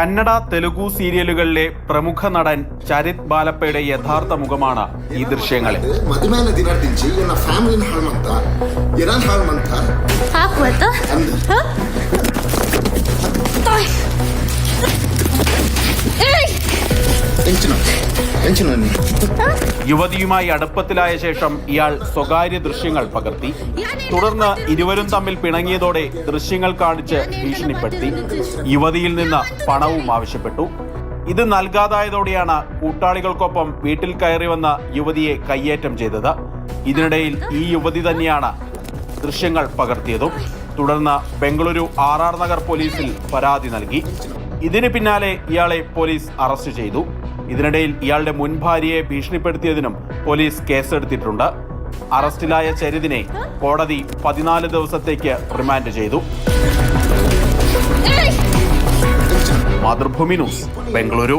കന്നഡ തെലുഗു സീരിയലുകളിലെ പ്രമുഖ നടൻ ചരിത് ബാലപ്പയുടെ യഥാർത്ഥ മുഖമാണ് ഈ ദൃശ്യങ്ങളിൽ. യുവതിയുമായി അടുപ്പത്തിലായ ശേഷം ഇയാൾ സ്വകാര്യ ദൃശ്യങ്ങൾ പകർത്തി. തുടർന്ന് ഇരുവരും തമ്മിൽ പിണങ്ങിയതോടെ ദൃശ്യങ്ങൾ കാണിച്ച് ഭീഷണിപ്പെടുത്തി. യുവതിയിൽ നിന്ന് പണവും ആവശ്യപ്പെട്ടു. ഇത് നൽകാതായതോടെയാണ് കൂട്ടാളികൾക്കൊപ്പം വീട്ടിൽ കയറി വന്ന യുവതിയെ കയ്യേറ്റം ചെയ്തത്. ഇതിനിടയിൽ ഈ യുവതി തന്നെയാണ് ദൃശ്യങ്ങൾ പകർത്തിയതും. തുടർന്ന് ബംഗളൂരു RR നഗർ പോലീസിൽ പരാതി നൽകി. ഇതിന് പിന്നാലെ ഇയാളെ പോലീസ് അറസ്റ്റ് ചെയ്തു. ഇതിനിടയിൽ ഇയാളുടെ മുൻ ഭാര്യയെ ഭീഷണിപ്പെടുത്തിയതിനും പോലീസ് കേസെടുത്തിട്ടുണ്ട്. അറസ്റ്റിലായ ചരിതിനെ കോടതി 14 ദിവസത്തേക്ക് റിമാൻഡ് ചെയ്തു. മാതൃഭൂമി ന്യൂസ്, ബംഗളൂരു.